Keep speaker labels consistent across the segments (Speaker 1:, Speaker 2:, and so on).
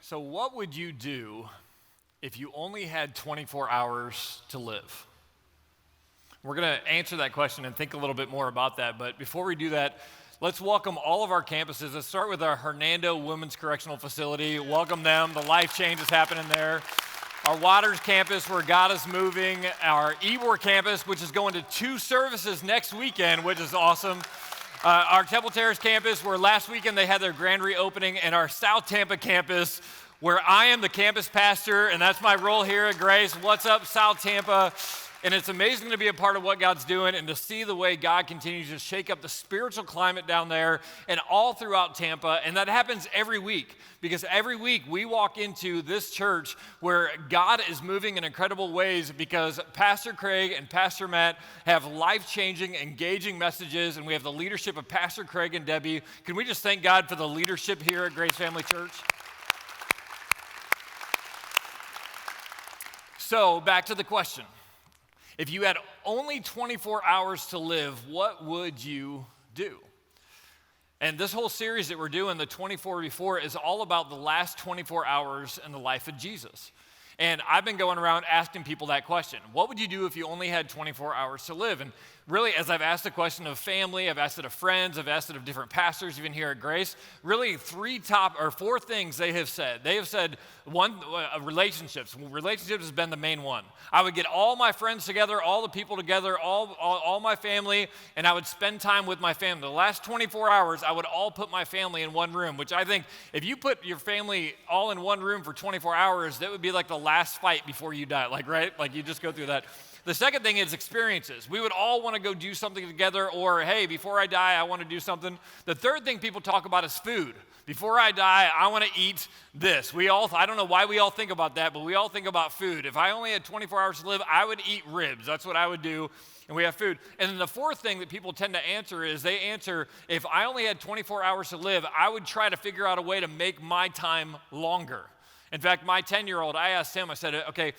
Speaker 1: So what would you do if you only had 24 hours to live? We're going to answer that question and think a little bit more about that. But before we do that, let's welcome all of our campuses. Let's start with our Hernando Women's Correctional Facility. Welcome them. The life change is happening there. Our Waters campus, where God is moving. Our Ybor campus, which is going to 2 services next weekend, which is awesome. Our Temple Terrace campus, where last weekend they had their grand reopening, and our South Tampa campus, where I am the campus pastor, and that's my role here at Grace. What's up, South Tampa? And it's amazing to be a part of what God's doing and to see the way God continues to shake up the spiritual climate down there and all throughout Tampa. And that happens every week, because every week we walk into this church where God is moving in incredible ways, because Pastor Craig and Pastor Matt have life-changing, engaging messages, and we have the leadership of Pastor Craig and Debbie. Can we just thank God for the leadership here at Grace Family Church? So back to the question. If you had only 24 hours to live, what would you do? And this whole series that we're doing, the 24 Before, is all about the last 24 hours in the life of Jesus. And I've been going around asking people that question. What would you do if you only had 24 hours to live? And really, as I've asked the question of family, I've asked it of friends, I've asked it of different pastors, even here at Grace, really 4 things they have said. They have said, one, relationships. Relationships has been the main one. I would get all my friends together, all the people together, all my family, and I would spend time with my family. The last 24 hours, I would all put my family in one room, which I think if you put your family all in one room for 24 hours, that would be like the last fight before you die, right? Like you just go through that. The second thing is experiences. We would all want to go do something together, or hey, before I die, I want to do something. The third thing people talk about is food. Before I die, I want to eat this. I don't know why we all think about that, but we all think about food. If I only had 24 hours to live, I would eat ribs. That's what I would do, and we have food. And then the fourth thing that people tend to answer is they answer, if I only had 24 hours to live, I would try to figure out a way to make my time longer. In fact, my 10-year-old, I asked him, I said, okay,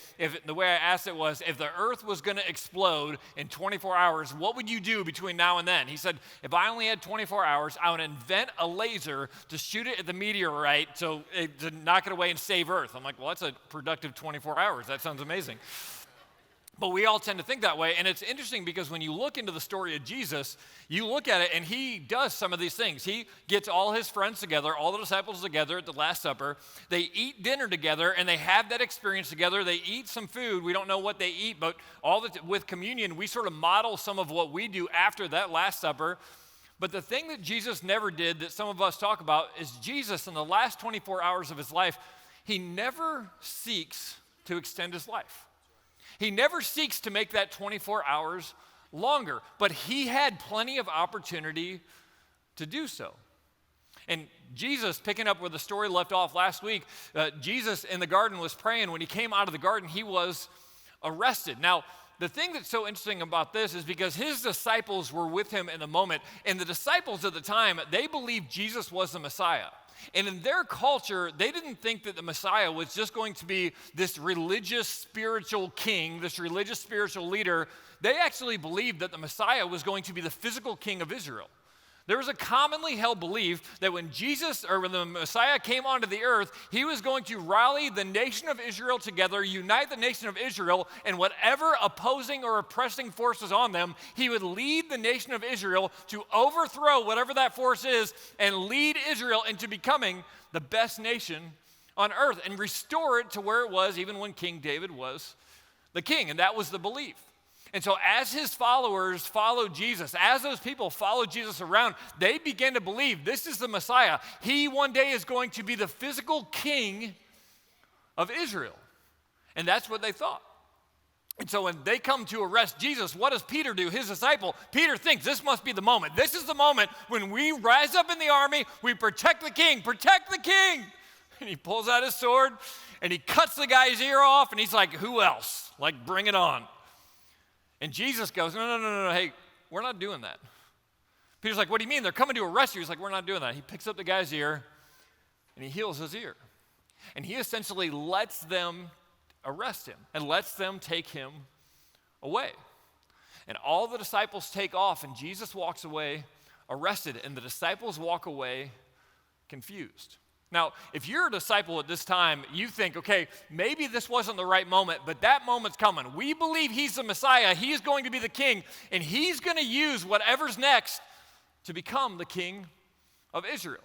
Speaker 1: the way I asked it was, if the earth was going to explode in 24 hours, what would you do between now and then? He said, if I only had 24 hours, I would invent a laser to shoot it at the meteorite to knock it away and save Earth. I'm like, well, that's a productive 24 hours. That sounds amazing. But we all tend to think that way, and it's interesting because when you look into the story of Jesus, you look at it, and he does some of these things. He gets all his friends together, all the disciples together at the Last Supper. They eat dinner together, and they have that experience together. They eat some food. We don't know what they eat, but with communion, we sort of model some of what we do after that Last Supper. But the thing that Jesus never did that some of us talk about is Jesus, in the last 24 hours of his life, he never seeks to extend his life. He never seeks to make that 24 hours longer, but he had plenty of opportunity to do so. And Jesus, picking up where the story left off last week, Jesus in the garden was praying. When he came out of the garden, he was arrested. Now, the thing that's so interesting about this is because his disciples were with him in the moment, and the disciples at the time, they believed Jesus was the Messiah. And in their culture, they didn't think that the Messiah was just going to be this religious spiritual king, this religious spiritual leader. They actually believed that the Messiah was going to be the physical king of Israel. There was a commonly held belief that when the Messiah came onto the earth, he was going to rally the nation of Israel together, unite the nation of Israel, and whatever opposing or oppressing force was on them, he would lead the nation of Israel to overthrow whatever that force is and lead Israel into becoming the best nation on earth and restore it to where it was even when King David was the king. And that was the belief. And so as his followers followed Jesus, as those people followed Jesus around, they began to believe this is the Messiah. He one day is going to be the physical king of Israel. And that's what they thought. And so when they come to arrest Jesus, what does Peter do, his disciple? Peter thinks this must be the moment. This is the moment when we rise up in the army, we protect the king, protect the king. And he pulls out his sword and he cuts the guy's ear off and he's like, who else? Like, bring it on. And Jesus goes, no, hey, we're not doing that. Peter's like, what do you mean? They're coming to arrest you. He's like, we're not doing that. He picks up the guy's ear, and he heals his ear. And he essentially lets them arrest him and lets them take him away. And all the disciples take off, and Jesus walks away arrested, and the disciples walk away confused. Now, if you're a disciple at this time, you think, okay, maybe this wasn't the right moment, but that moment's coming. We believe he's the Messiah, he's going to be the king, and he's going to use whatever's next to become the king of Israel.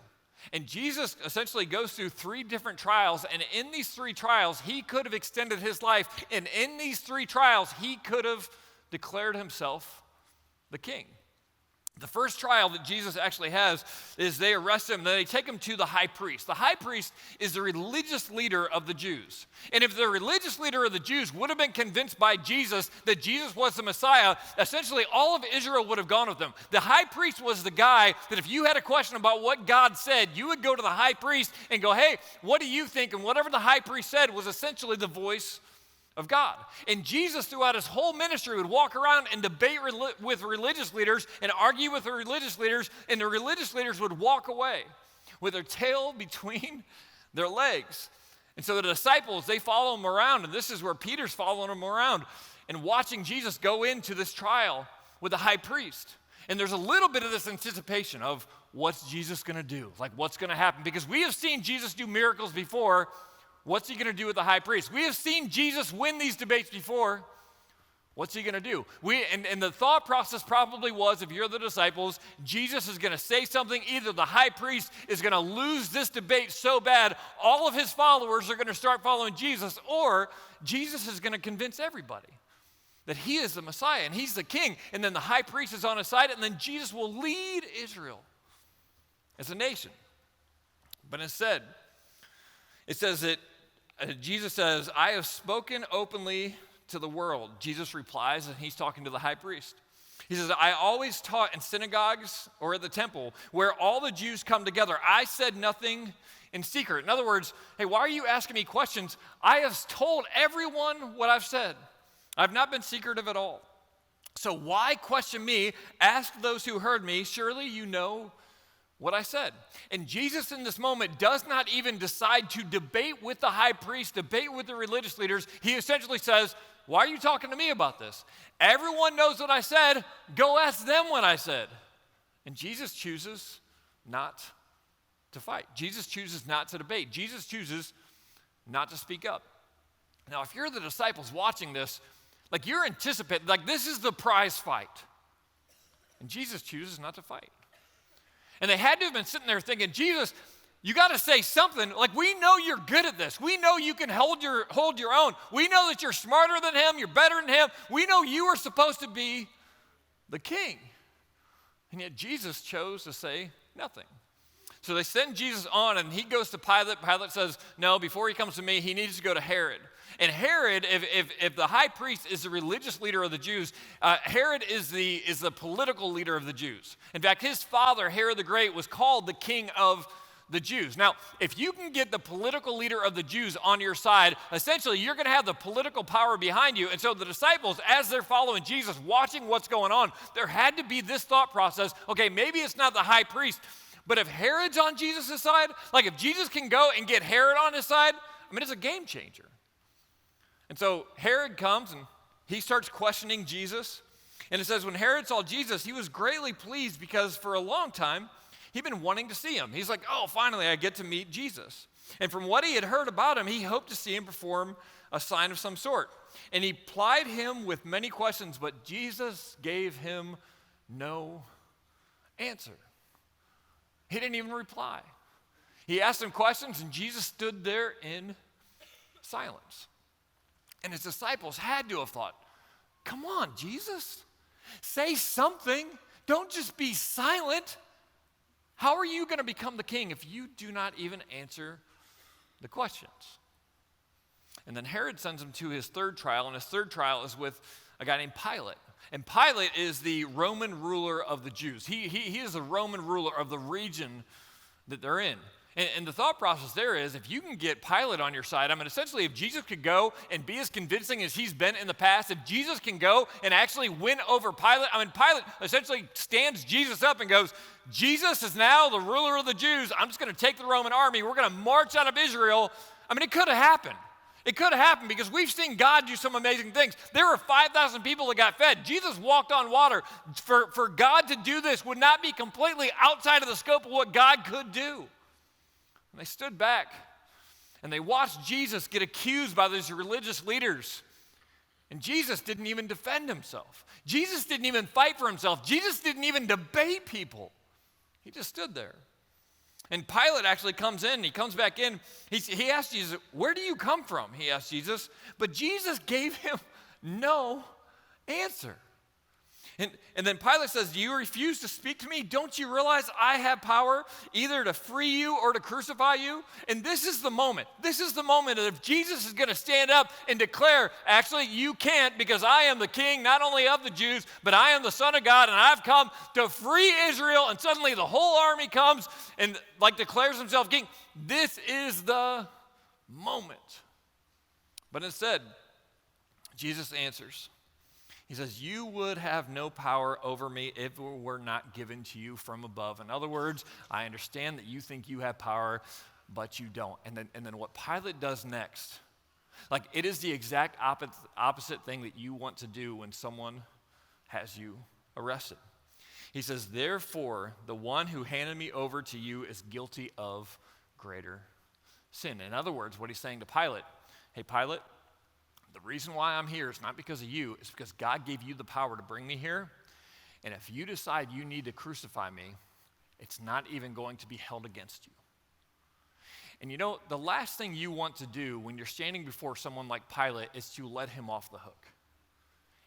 Speaker 1: And Jesus essentially goes through 3 different trials, and in these 3 trials, he could have extended his life, and in these 3 trials, he could have declared himself the king. The first trial that Jesus actually has is they arrest him, and they take him to the high priest. The high priest is the religious leader of the Jews. And if the religious leader of the Jews would have been convinced by Jesus that Jesus was the Messiah, essentially all of Israel would have gone with him. The high priest was the guy that if you had a question about what God said, you would go to the high priest and go, hey, what do you think? And whatever the high priest said was essentially the voice of God. And Jesus, throughout his whole ministry, would walk around and debate with religious leaders and argue with the religious leaders, and the religious leaders would walk away with their tail between their legs. And so the disciples, they follow him around, and this is where Peter's following him around and watching Jesus go into this trial with the high priest. And there's a little bit of this anticipation of what's Jesus going to do, like what's going to happen, because we have seen Jesus do miracles before. What's he going to do with the high priest? We have seen Jesus win these debates before. What's he going to do? And the thought process probably was, if you're the disciples, Jesus is going to say something. Either the high priest is going to lose this debate so bad, all of his followers are going to start following Jesus, or Jesus is going to convince everybody that he is the Messiah and he's the king. And then the high priest is on his side, and then Jesus will lead Israel as a nation. But instead, it says that Jesus says, I have spoken openly to the world. Jesus replies, and he's talking to the high priest. He says, I always taught in synagogues or at the temple where all the Jews come together. I said nothing in secret. In other words, hey, why are you asking me questions? I have told everyone what I've said. I've not been secretive at all. So why question me? Ask those who heard me. Surely you know what I said. And Jesus in this moment does not even decide to debate with the high priest, debate with the religious leaders. He essentially says, why are you talking to me about this? Everyone knows what I said. Go ask them what I said. And Jesus chooses not to fight. Jesus chooses not to debate. Jesus chooses not to speak up. Now, if you're the disciples watching this, like you're anticipating, like this is the prize fight. And Jesus chooses not to fight. And they had to have been sitting there thinking, Jesus, you got to say something. Like, we know you're good at this. We know you can hold your own. We know that you're smarter than him. You're better than him. We know you are supposed to be the king. And yet Jesus chose to say nothing. So they send Jesus on, and he goes to Pilate. Pilate says, no, before he comes to me, he needs to go to Herod. And Herod, if the high priest is the religious leader of the Jews, Herod is the political leader of the Jews. In fact, his father, Herod the Great, was called the king of the Jews. Now, if you can get the political leader of the Jews on your side, essentially you're going to have the political power behind you. And so the disciples, as they're following Jesus, watching what's going on, there had to be this thought process, okay, maybe it's not the high priest, but if Herod's on Jesus' side, like if Jesus can go and get Herod on his side, I mean, it's a game changer. And so Herod comes and he starts questioning Jesus. And it says when Herod saw Jesus, he was greatly pleased because for a long time, he'd been wanting to see him. He's like, oh, finally, I get to meet Jesus. And from what he had heard about him, he hoped to see him perform a sign of some sort. And he plied him with many questions, but Jesus gave him no answer. He didn't even reply. He asked him questions, and Jesus stood there in silence. And his disciples had to have thought, come on, Jesus, say something. Don't just be silent. How are you going to become the king if you do not even answer the questions? And then Herod sends him to his third trial, and his third trial is with a guy named Pilate. And Pilate is the Roman ruler of the Jews. He is the Roman ruler of the region that they're in. And the thought process there is, if you can get Pilate on your side, I mean, essentially, if Jesus could go and be as convincing as he's been in the past, if Jesus can go and actually win over Pilate, I mean, Pilate essentially stands Jesus up and goes, Jesus is now the ruler of the Jews. I'm just going to take the Roman army. We're going to march out of Israel. I mean, it could have happened. It could have happened because we've seen God do some amazing things. There were 5,000 people that got fed. Jesus walked on water. For God to do this would not be completely outside of the scope of what God could do. And they stood back and they watched Jesus get accused by these religious leaders. And Jesus didn't even defend himself. Jesus didn't even fight for himself. Jesus didn't even debate people. He just stood there. And Pilate actually comes in. He comes back in. He asked Jesus, "Where do you come from?" He asked Jesus. But Jesus gave him no answer. And then Pilate says, "Do you refuse to speak to me? Don't you realize I have power either to free you or to crucify you?" And this is the moment. This is the moment that if Jesus is going to stand up and declare, "Actually, you can't, because I am the king, not only of the Jews, but I am the Son of God, and I've come to free Israel." And suddenly the whole army comes and declares himself king. This is the moment. But instead, Jesus answers. He says, "You would have no power over me if it were not given to you from above." In other words, I understand that you think you have power, but you don't. And then what Pilate does next, it is the exact opposite thing that you want to do when someone has you arrested. He says, "Therefore, the one who handed me over to you is guilty of greater sin." In other words, what he's saying to Pilate, "Hey, Pilate, the reason why I'm here is not because of you. It's because God gave you the power to bring me here. And if you decide you need to crucify me, it's not even going to be held against you." And the last thing you want to do when you're standing before someone like Pilate is to let him off the hook.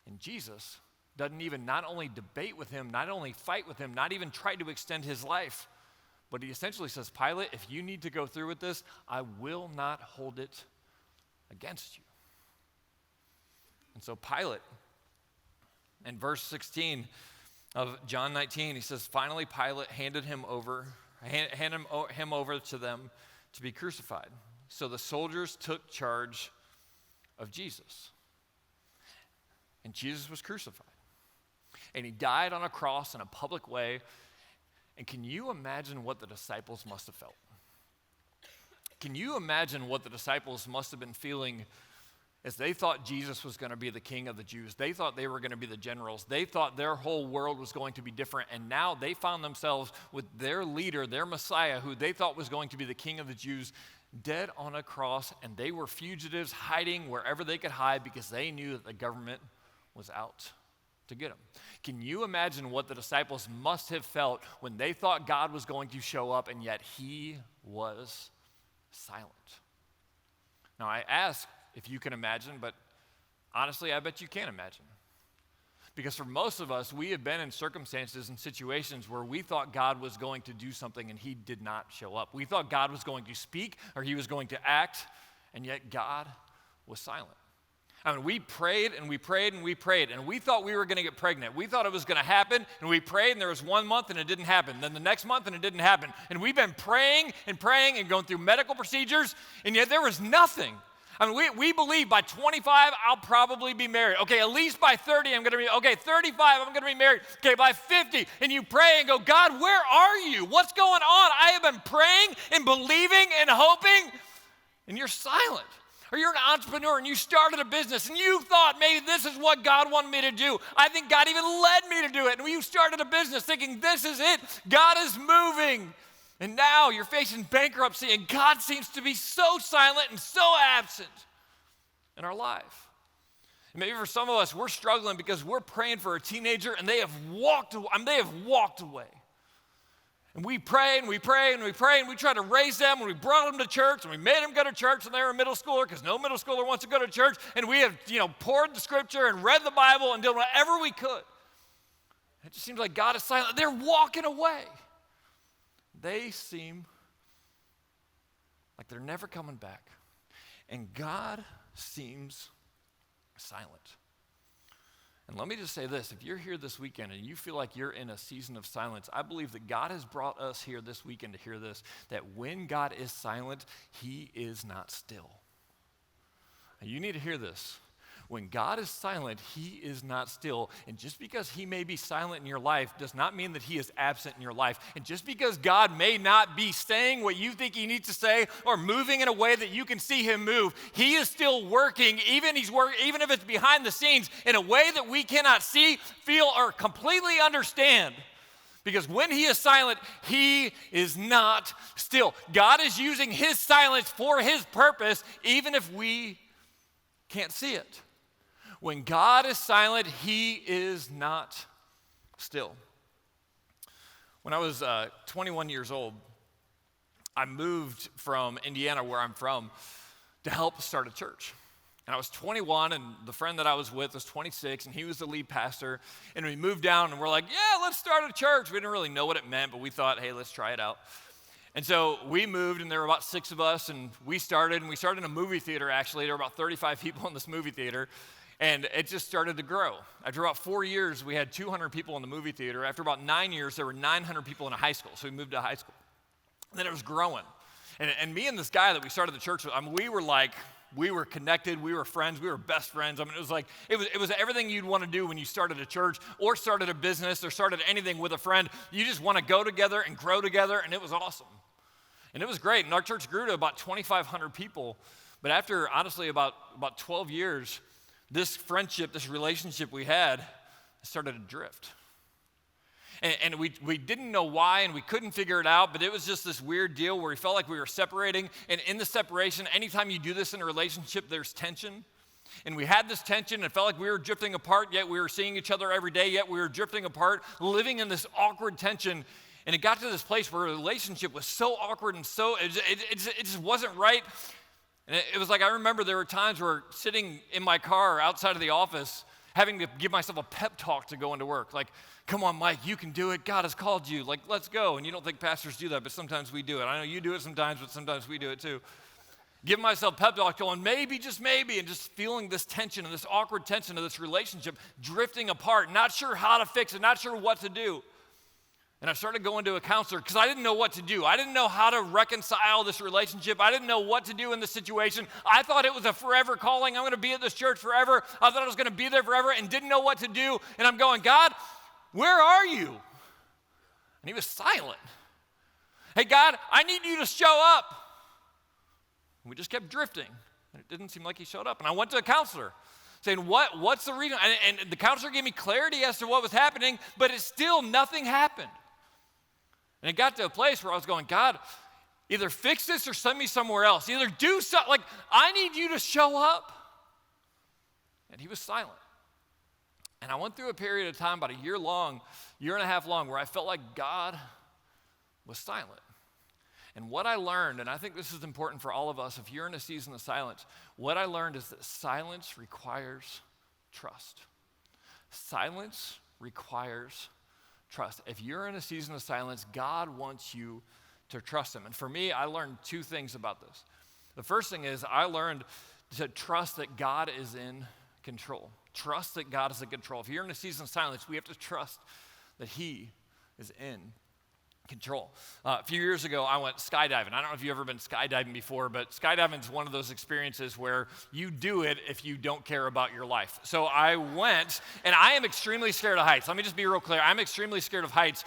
Speaker 1: And Jesus doesn't even not only debate with him, not only fight with him, not even try to extend his life, but he essentially says, "Pilate, if you need to go through with this, I will not hold it against you." And so Pilate, in verse 16 of John 19, he says, "Finally Pilate handed him over to them to be crucified. So the soldiers took charge of Jesus. And Jesus was crucified. And he died on a cross in a public way. And can you imagine what the disciples must have felt? Can you imagine what the disciples must have been feeling as they thought Jesus was going to be the king of the Jews? They thought they were going to be the generals. They thought their whole world was going to be different. And now they found themselves with their leader, their Messiah, who they thought was going to be the king of the Jews, dead on a cross. And they were fugitives hiding wherever they could hide because they knew that the government was out to get them. Can you imagine what the disciples must have felt when they thought God was going to show up and yet he was silent? Now I ask if you can imagine, but honestly, I bet you can't imagine. Because for most of us, we have been in circumstances and situations where we thought God was going to do something and he did not show up. We thought God was going to speak or he was going to act, and yet God was silent. I mean, we prayed and we prayed and we prayed, and we thought we were going to get pregnant. We thought it was going to happen, and we prayed, and there was 1 month, and it didn't happen. Then the next month, and it didn't happen. And we've been praying and praying and going through medical procedures, and yet there was nothing. I mean, we believe by 25, I'll probably be married. Okay, at least by 30, I'm going to be, okay, 35, I'm going to be married. Okay, by 50, and you pray and go, God, where are you? What's going on? I have been praying and believing and hoping, and you're silent. Or you're an entrepreneur and you started a business and you thought maybe this is what God wanted me to do. I think God even led me to do it. And you started a business thinking this is it. God is moving. And now you're facing bankruptcy and God seems to be so silent and so absent in our life. And maybe for some of us, we're struggling because we're praying for a teenager and they have walked away. And we pray and we pray and we pray and we try to raise them, and we brought them to church and we made them go to church when they were a middle schooler because no middle schooler wants to go to church. And we have, poured the scripture and read the Bible and did whatever we could. It just seems like God is silent. They're walking away. They seem like they're never coming back. And God seems silent. And let me just say this, if you're here this weekend and you feel like you're in a season of silence, I believe that God has brought us here this weekend to hear this, that when God is silent, he is not still. And you need to hear this. When God is silent, he is not still. And just because he may be silent in your life does not mean that he is absent in your life. And just because God may not be saying what you think he needs to say or moving in a way that you can see him move, he is still working, even if it's behind the scenes, in a way that we cannot see, feel, or completely understand. Because when he is silent, he is not still. God is using his silence for his purpose, even if we can't see it. When God is silent, he is not still. When I was 21 years old, I moved from Indiana, where I'm from, to help start a church. And I was 21, and the friend that I was with was 26, and he was the lead pastor. And we moved down, and we're like, yeah, let's start a church. We didn't really know what it meant, but we thought, hey, let's try it out. And so we moved, and there were about 6 of us, and we started in a movie theater, actually. There were about 35 people in this movie theater, and it just started to grow. After about 4 years, we had 200 people in the movie theater. After about 9 years, there were 900 people in a high school, so we moved to high school. And then it was growing. And me and this guy that we started the church with, we were connected, we were friends, we were best friends. It was everything you'd want to do when you started a church or started a business or started anything with a friend. You just want to go together and grow together, and it was awesome. And it was great. And our church grew to about 2,500 people. But after, honestly, about 12 years, this friendship, this relationship we had started to drift. And we didn't know why, and we couldn't figure it out, but it was just this weird deal where we felt like we were separating. And in the separation, anytime you do this in a relationship, there's tension. And we had this tension, and it felt like we were drifting apart, yet we were seeing each other every day, yet we were drifting apart, living in this awkward tension. And it got to this place where a relationship was so awkward and it just wasn't right. And it was like, I remember there were times where sitting in my car outside of the office, having to give myself a pep talk to go into work. Like, come on, Mike, you can do it. God has called you. Like, let's go. And you don't think pastors do that, but sometimes we do it. I know you do it sometimes, but sometimes we do it too. Give myself pep talk going, maybe, just maybe, and just feeling this tension and this awkward tension of this relationship drifting apart, not sure how to fix it, not sure what to do. And I started going to a counselor because I didn't know what to do. I didn't know how to reconcile this relationship. I didn't know what to do in this situation. I thought it was a forever calling. I'm going to be at this church forever. I thought I was going to be there forever and didn't know what to do. And I'm going, God, where are you? And he was silent. Hey, God, I need you to show up. And we just kept drifting. And it didn't seem like he showed up. And I went to a counselor saying, what's the reason? And the counselor gave me clarity as to what was happening, but it still, nothing happened. And it got to a place where I was going, God, either fix this or send me somewhere else. Either do something, like, I need you to show up. And he was silent. And I went through a period of time, about a year and a half long, where I felt like God was silent. And what I learned, and I think this is important for all of us, if you're in a season of silence, what I learned is that silence requires trust. Silence requires trust. If you're in a season of silence, God wants you to trust him. And for me, I learned 2 things about this. The first thing is I learned to trust that God is in control. Trust that God is in control. If you're in a season of silence, we have to trust that he is in control. A few years ago, I went skydiving. I don't know if you've ever been skydiving before, but skydiving is one of those experiences where you do it if you don't care about your life. So I went, and I am extremely scared of heights. Let me just be real clear. I'm extremely scared of heights.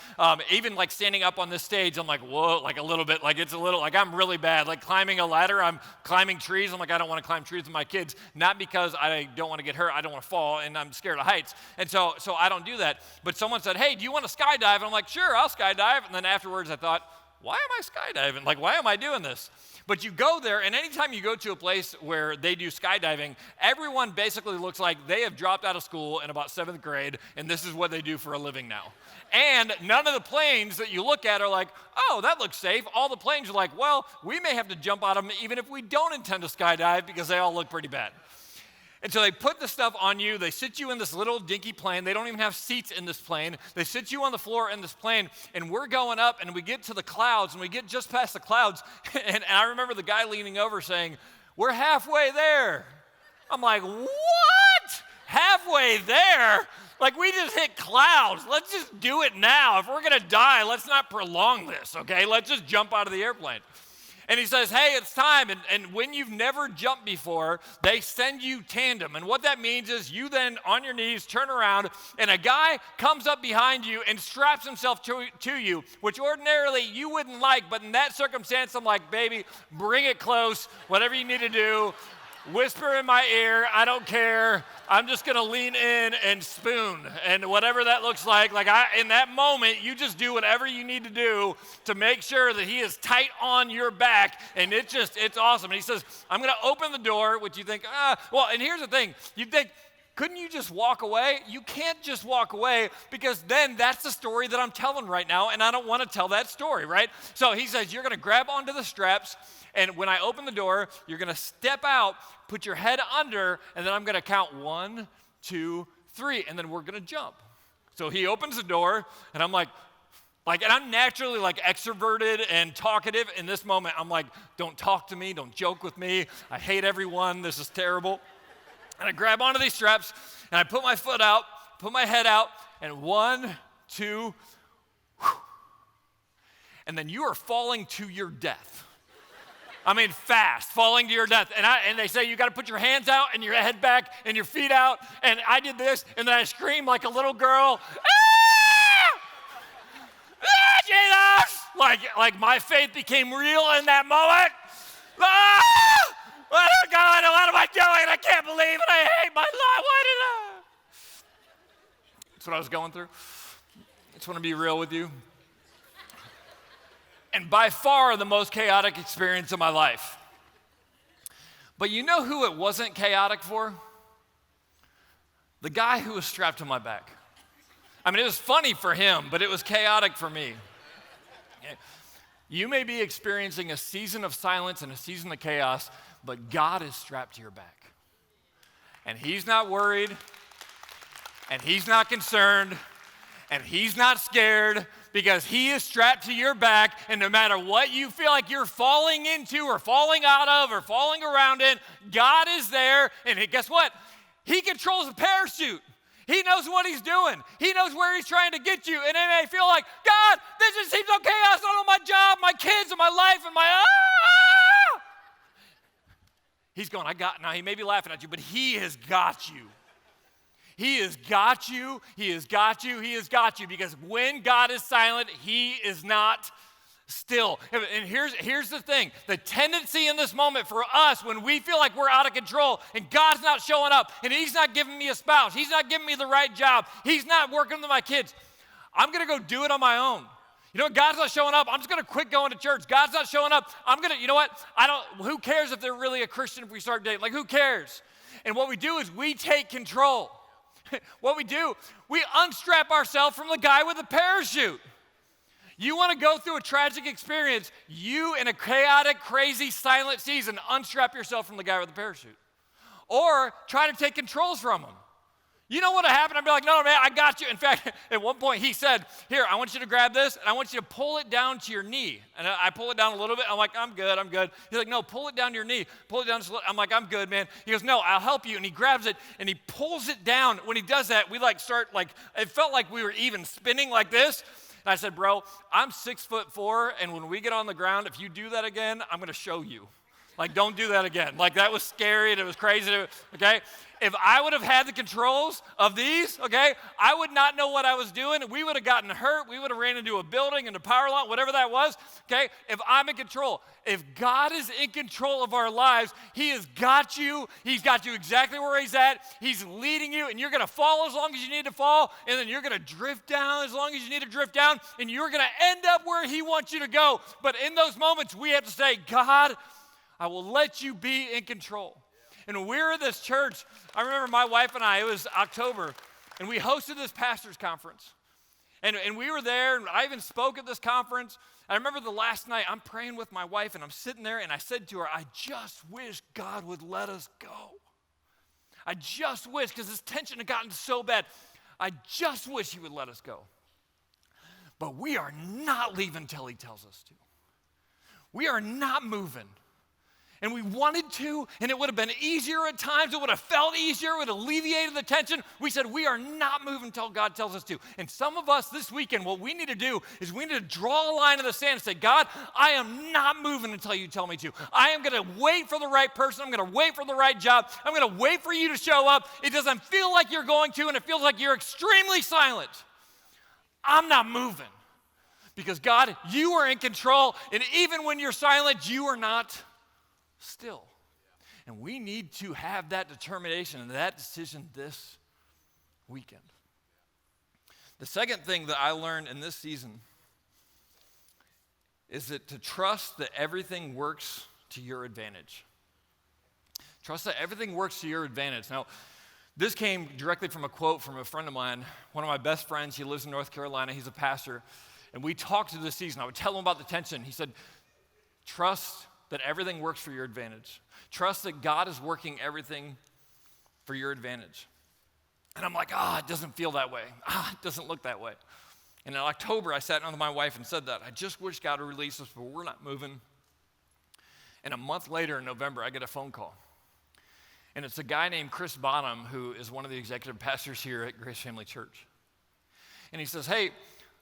Speaker 1: Even like standing up on this stage, I'm like, whoa, like a little bit, like it's a little, like I'm really bad. Like climbing a ladder, I'm climbing trees. I'm like, I don't want to climb trees with my kids, not because I don't want to get hurt. I don't want to fall, and I'm scared of heights. And so I don't do that. But someone said, hey, do you want to skydive? And I'm like, sure, I'll skydive. And then afterwards I thought, why am I skydiving? Like, why am I doing this? But you go there, and anytime you go to a place where they do skydiving, everyone basically looks like they have dropped out of school in about 7th grade, and this is what they do for a living now. And none of the planes that you look at are like, oh, that looks safe. All the planes are like, well, we may have to jump out of them even if we don't intend to skydive because they all look pretty bad. And so they put the stuff on you. They sit you in this little dinky plane. They don't even have seats in this plane. They sit you on the floor in this plane, and we're going up, and we get to the clouds, and we get just past the clouds, and I remember the guy leaning over saying, we're halfway there. I'm like, what? Halfway there? Like, we just hit clouds. Let's just do it now. If we're going to die, let's not prolong this, okay? Let's just jump out of the airplane. And he says, hey, it's time. And when you've never jumped before, they send you tandem. And what that means is you then, on your knees, turn around, and a guy comes up behind you and straps himself to you, which ordinarily you wouldn't like. But in that circumstance, I'm like, baby, bring it close. Whatever you need to do, whisper in my ear, I don't care. I'm just going to lean in and spoon. And whatever that looks like in that moment, you just do whatever you need to do to make sure that he is tight on your back. And it's awesome. And he says, I'm going to open the door, which you think, and here's the thing. You think, couldn't you just walk away? You can't just walk away, because then that's the story that I'm telling right now, and I don't want to tell that story, right? So he says, you're going to grab onto the straps, and when I open the door, you're going to step out, put your head under, and then I'm going to count 1, 2, 3, and then we're going to jump. So he opens the door, and I'm like, and I'm naturally extroverted and talkative. In this moment, I'm like, don't talk to me, don't joke with me. I hate everyone. This is terrible. And I grab onto these straps, and I put my foot out, put my head out, and 1, 2, whew. And then you are falling to your death. I mean, fast, falling to your death. And they say you got to put your hands out and your head back and your feet out. And I did this, and then I screamed like a little girl. Jesus! Like my faith became real in that moment. What am I doing? I can't believe it. I hate my life. Why did I? That's what I was going through. I just want to be real with you. And by far the most chaotic experience of my life. But you know who it wasn't chaotic for? The guy who was strapped to my back. I mean, it was funny for him, but it was chaotic for me. You may be experiencing a season of silence and a season of chaos, but God is strapped to your back. And he's not worried, and he's not concerned, and he's not scared, because he is strapped to your back, and no matter what you feel like you're falling into or falling out of or falling around in, God is there, and guess what? He controls the parachute. He knows what he's doing. He knows where he's trying to get you, and it may feel like, God, this just seems so chaos. I don't know my job, my kids, and my life, and He's going, now he may be laughing at you, but he has got you. He has got you, he has got you, he has got you. Because when God is silent, he is not still. And here's the thing. The tendency in this moment for us, when we feel like we're out of control and God's not showing up and he's not giving me a spouse, he's not giving me the right job, he's not working with my kids, I'm going to go do it on my own. You know what? God's not showing up. I'm just going to quit going to church. God's not showing up. you know what? Who cares if they're really a Christian if we start dating? Who cares? And what we do is we take control. What we do, we unstrap ourselves from the guy with the parachute. You want to go through a tragic experience, you in a chaotic, crazy, silent season, unstrap yourself from the guy with the parachute. Or try to take controls from him. You know what would happen? I'd be like, no, man, I got you. In fact, at one point he said, here, I want you to grab this, and I want you to pull it down to your knee. And I pull it down a little bit. I'm like, I'm good. He's like, no, pull it down to your knee. Pull it down. I'm like, I'm good, man. He goes, no, I'll help you. And he grabs it, and he pulls it down. When he does that, we it felt like we were even spinning like this. And I said, bro, I'm 6'4", and when we get on the ground, if you do that again, I'm going to show you. Don't do that again. That was scary, and it was crazy, okay? If I would have had the controls of these, okay, I would not know what I was doing. We would have gotten hurt. We would have ran into a building, into a power line, whatever that was, okay? If I'm in control, if God is in control of our lives, he has got you. He's got you exactly where he's at. He's leading you, and you're going to fall as long as you need to fall, and then you're going to drift down as long as you need to drift down, and you're going to end up where he wants you to go. But in those moments, we have to say, God, I will let you be in control. And when we were at this church, I remember my wife and it was October, and we hosted this pastor's conference. And we were there, and I even spoke at this conference. I remember the last night, I'm praying with my wife, and I'm sitting there, and I said to her, I just wish God would let us go. I just wish, because this tension had gotten so bad, I just wish he would let us go. But we are not leaving till he tells us to. We are not moving. And we wanted to, and it would have been easier at times. It would have felt easier. It would have alleviated the tension. We said, we are not moving until God tells us to. And some of us this weekend, what we need to do is we need to draw a line in the sand and say, God, I am not moving until you tell me to. I am going to wait for the right person. I'm going to wait for the right job. I'm going to wait for you to show up. It doesn't feel like you're going to, and it feels like you're extremely silent. I'm not moving. Because God, you are in control, and even when you're silent, you are not still. And we need to have that determination and that decision this weekend. The second thing that I learned in this season is that to trust that everything works to your advantage. Trust that everything works to your advantage. Now, this came directly from a quote from a friend of mine, one of my best friends. He lives in North Carolina. He's a pastor. And we talked through this season. I would tell him about the tension. He said, trust that everything works for your advantage. Trust that God is working everything for your advantage. And I'm like, it doesn't feel that way. It doesn't look that way. And in October, I sat down with my wife and said that. I just wish God would release us, but we're not moving. And a month later in November, I get a phone call. And it's a guy named Chris Bonham, who is one of the executive pastors here at Grace Family Church. And he says, hey,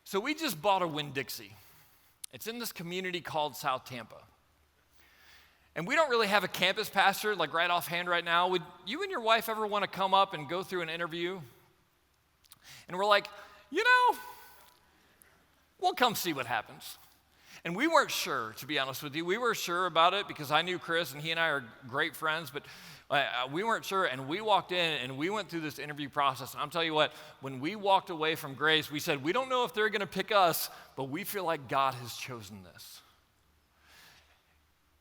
Speaker 1: so we just bought a Winn-Dixie. It's in this community called South Tampa. And we don't really have a campus pastor, like right offhand right now. Would you and your wife ever want to come up and go through an interview? And we're like, we'll come see what happens. And we weren't sure, to be honest with you. We were sure about it because I knew Chris, and he and I are great friends, but we weren't sure. And we walked in, and we went through this interview process. And I'm telling you what, when we walked away from Grace, we said, we don't know if they're going to pick us, but we feel like God has chosen this.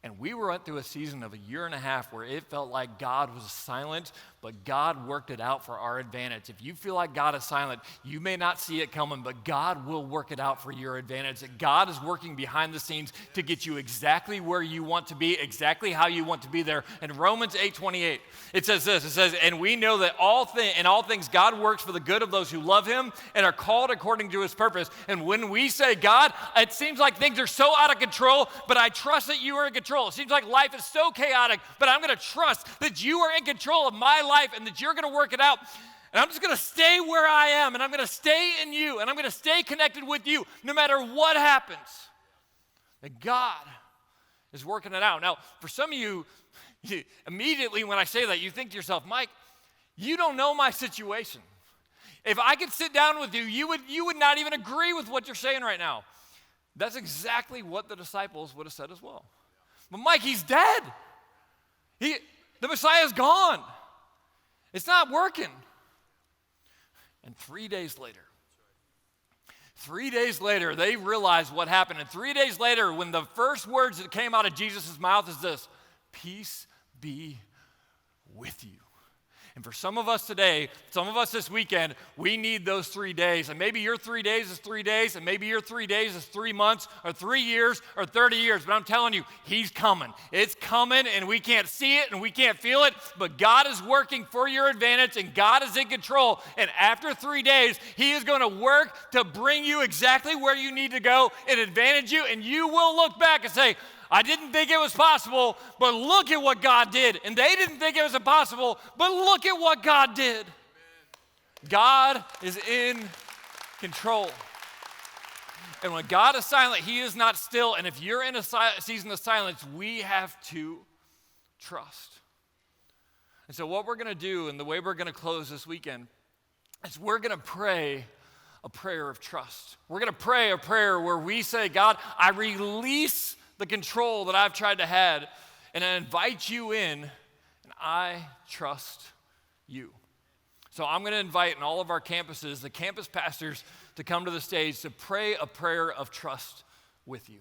Speaker 1: And we went through a season of 1.5 years where it felt like God was silent, but God worked it out for our advantage. If you feel like God is silent, you may not see it coming, but God will work it out for your advantage. That God is working behind the scenes to get you exactly where you want to be, exactly how you want to be there. In Romans 8:28, it says this, it says, and we know that in all things God works for the good of those who love him and are called according to his purpose. And when we say, God, it seems like things are so out of control, but I trust that you are in control. It seems like life is so chaotic, but I'm going to trust that you are in control of my life and that you're going to work it out. And I'm just going to stay where I am, and I'm going to stay in you, and I'm going to stay connected with you no matter what happens. That God is working it out. Now, for some of you, immediately when I say that, you think to yourself, Mike, you don't know my situation. If I could sit down with you, you would not even agree with what you're saying right now. That's exactly what the disciples would have said as well. But Mike, he's dead. The Messiah's gone. It's not working. And 3 days later, they realized what happened. And 3 days later, when the first words that came out of Jesus' mouth is this, peace be with you. And for some of us today, some of us this weekend, we need those 3 days. And maybe your 3 days is 3 days, and maybe your 3 days is 3 months, or 3 years, or 30 years. But I'm telling you, he's coming. It's coming, and we can't see it, and we can't feel it, but God is working for your advantage, and God is in control. And after 3 days, he is going to work to bring you exactly where you need to go and advantage you, and you will look back and say, I didn't think it was possible, but look at what God did. And they didn't think it was impossible, but look at what God did. Amen. God is in control. And when God is silent, he is not still. And if you're in a season of silence, we have to trust. And so what we're going to do, and the way we're going to close this weekend, is we're going to pray a prayer of trust. We're going to pray a prayer where we say, God, I release the control that I've tried to have, and I invite you in, and I trust you. So I'm going to invite in all of our campuses, the campus pastors, to come to the stage to pray a prayer of trust with you.